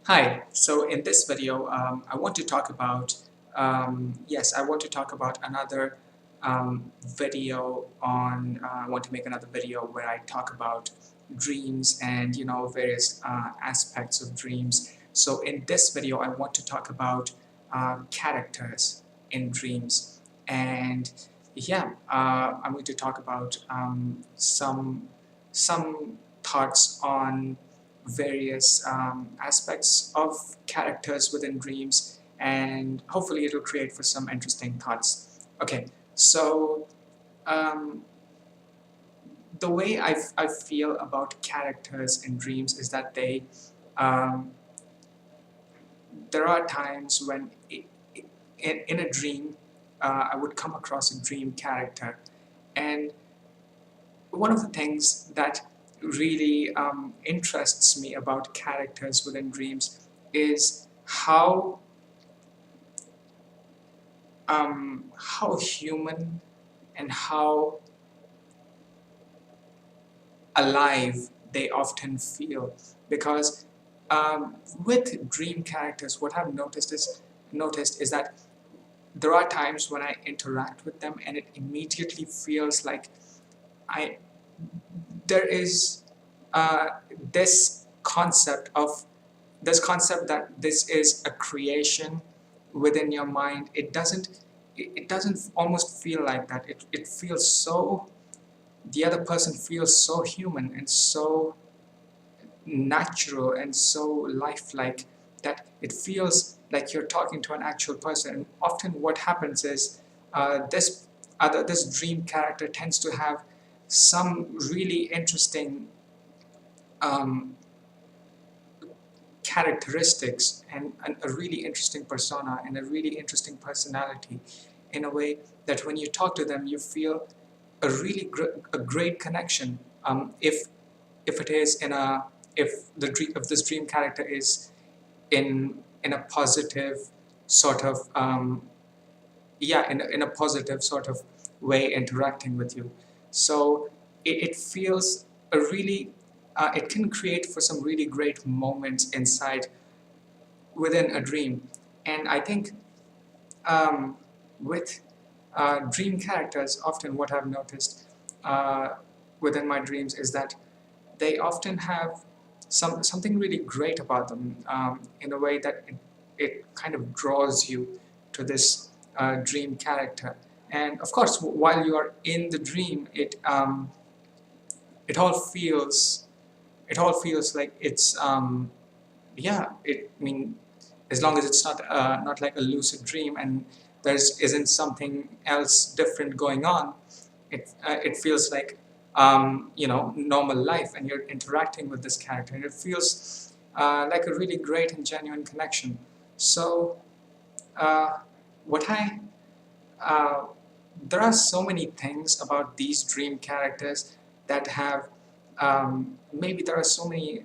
Hi, so in this video, I want to talk about, I want to talk about another video on, I want to make another video where I talk about dreams and, various aspects of dreams. So in this video, I want to talk about characters in dreams. And I'm going to talk about some thoughts on various aspects of characters within dreams, and hopefully it'll create for some interesting thoughts. Okay, so um, the way I feel about characters in dreams is that um, there are times when in a dream I would come across a dream character, and one of the things that really interests me about characters within dreams is how human and how alive they often feel. Because with dream characters, what I've noticed is that there are times when I interact with them, and it immediately feels like I there is uh, this concept of this concept that this is a creation within your mind. It doesn't almost feel like that. It feels so, the other person feels so human and so natural and so lifelike that it feels like you're talking to an actual person. And often what happens is this dream character tends to have some really interesting um, characteristics and a really interesting persona and a really interesting personality, in a way that when you talk to them you feel a great connection. If it is in a if this dream character is in a positive sort of in a positive sort of way interacting with you. So it feels a really it can create for some really great moments inside within a dream. And I think um, with dream characters, often what I've noticed uh, within my dreams is that they often have something really great about them, in a way that it kind of draws you to this dream character. And of course, while you are in the dream, it all feels like it's I mean, as long as it's not like a lucid dream and there isn't something else different going on, it feels like normal life, and you're interacting with this character, and it feels like a really great and genuine connection. So uh, what I uh, there are so many things about these dream characters that have maybe there are so many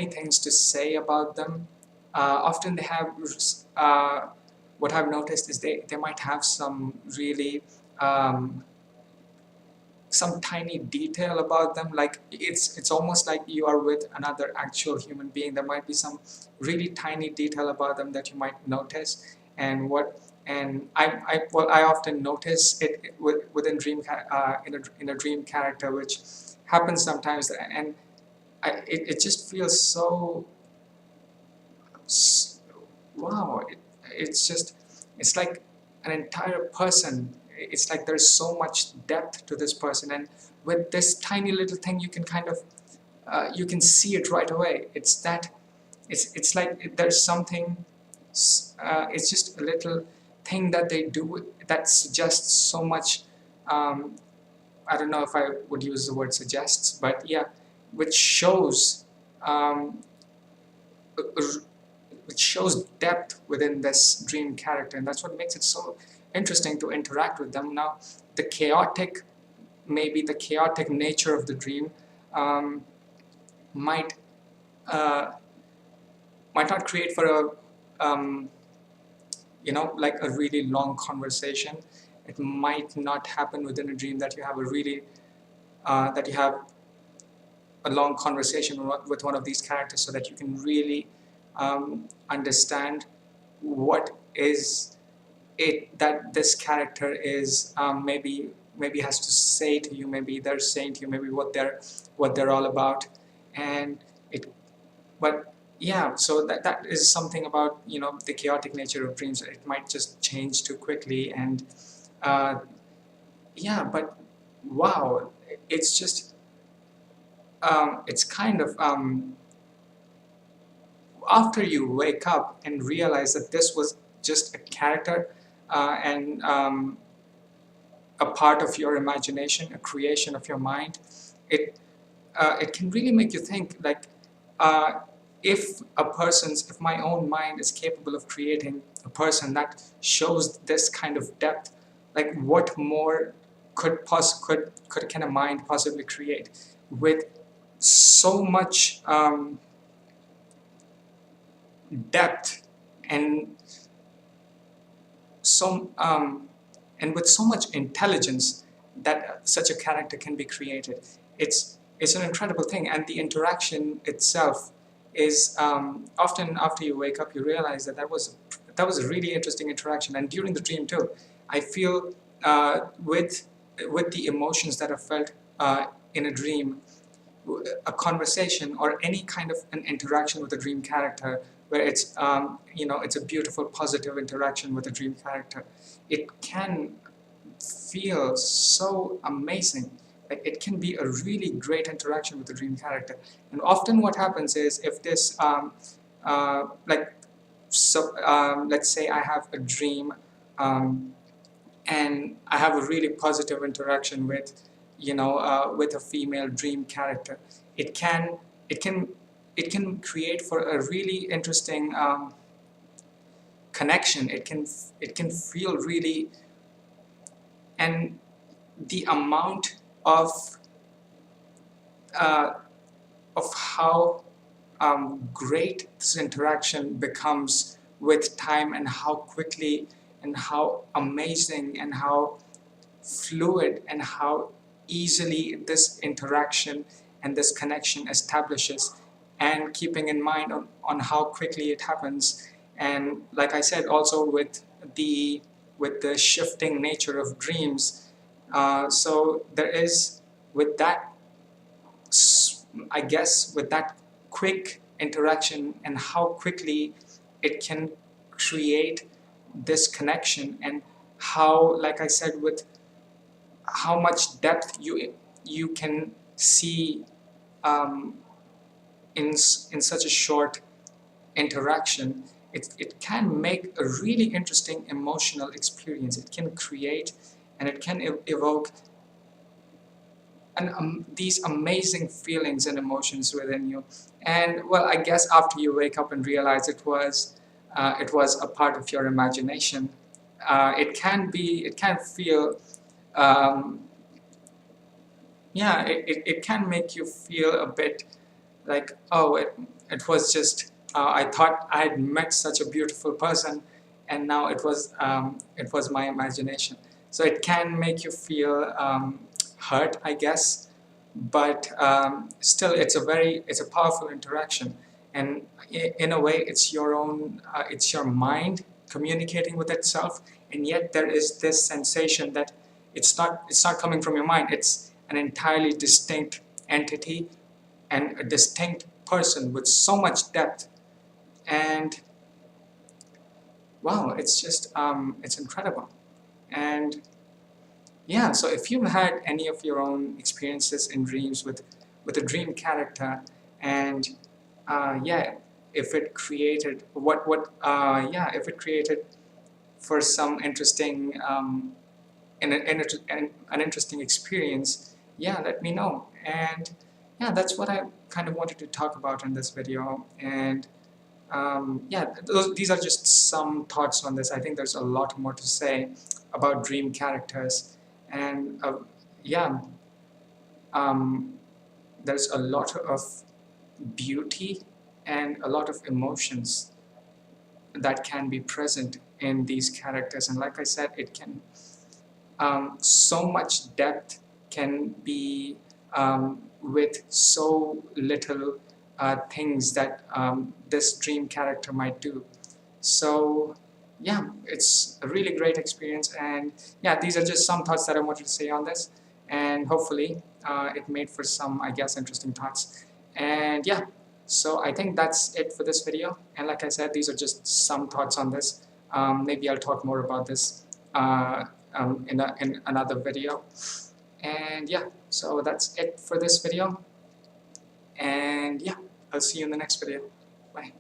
things to say about them. Often they have what I've noticed is they might have some really um, some tiny detail about them. Like it's almost like you are with another actual human being. There might be some really tiny detail about them that you might notice. And I often notice it within in a dream character, which happens sometimes. And it just feels so wow. It's like an entire person. It's like there's so much depth to this person, and with this tiny little thing you can kind of you can see it right away. It's like there's something, it's just a little thing that they do that suggests so much. um, I don't know if I would use the word suggests, but yeah, which shows um, which shows depth within this dream character, and that's what makes it so interesting to interact with them. Now, the chaotic, maybe the chaotic nature of the dream um, might uh, might not create for a like a really long conversation. It might not happen within a dream that you have a really that you have a long conversation with one of these characters so that you can really understand what is it that this character is maybe has to say to you, maybe they're saying to you, maybe what they're all about. And it but yeah, so that is something about, you know, the chaotic nature of dreams. It might just change too quickly. And uh, yeah, but wow, it's just it's kind of after you wake up and realize that this was just a character and a part of your imagination, a creation of your mind, it can really make you think, like, uh, if my own mind is capable of creating a person that shows this kind of depth, like what more can a mind possibly create with so much depth and so and with so much intelligence that such a character can be created. It's an incredible thing, and the interaction itself is often after you wake up, you realize that that was a really interesting interaction, and during the dream too. I feel with the emotions that are felt in a dream, a conversation or any kind of an interaction with a dream character where it's you know, it's a beautiful positive interaction with a dream character, it can feel so amazing. Like, it can be a really great interaction with a dream character. And often what happens is, if this like, so let's say I have a dream um, and I have a really positive interaction with, you know, with a female dream character. It can it can it can create for a really interesting connection. It can feel really, and the amount uh, of how great this interaction becomes with time, and how quickly and how amazing and how fluid and how easily this interaction and this connection establishes, and keeping in mind on how quickly it happens. And like I said, also the with the shifting nature of dreams, so there is, with that, I guess, with that quick interaction and how quickly it can create this connection, and how, like I said, with how much depth you can see um, in such a short interaction, it can make a really interesting emotional experience. It can create, and it can evoke these amazing feelings and emotions within you. And well, I guess after you wake up and realize it was a part of your imagination, it can feel um, yeah, it can make you feel a bit like, oh, it was just, I thought I had met such a beautiful person, and now it was my imagination. So it can make you feel hurt, I guess, but still, it's a powerful interaction, and in a way, it's your own, it's your mind communicating with itself, and yet there is this sensation that it's not coming from your mind. It's an entirely distinct entity and a distinct person with so much depth. And wow, it's just it's incredible. And yeah, so if you've had any of your own experiences in dreams with a dream character, and yeah, if it created yeah, if it created for some interesting an interesting experience, yeah, let me know. And yeah, that's what I kind of wanted to talk about in this video. And yeah, these are just some thoughts on this. I think there's a lot more to say about dream characters, and yeah, um, there's a lot of beauty and a lot of emotions that can be present in these characters. And like I said, it can so much depth can be with so little things that this dream character might do. So yeah, it's a really great experience. And yeah, these are just some thoughts that I wanted to say on this. And hopefully it made for some, I guess, interesting thoughts. And yeah, so I think that's it for this video. And like I said, these are just some thoughts on this. Maybe I'll talk more about this in another video. And yeah, so that's it for this video. And yeah, I'll see you in the next video. Bye.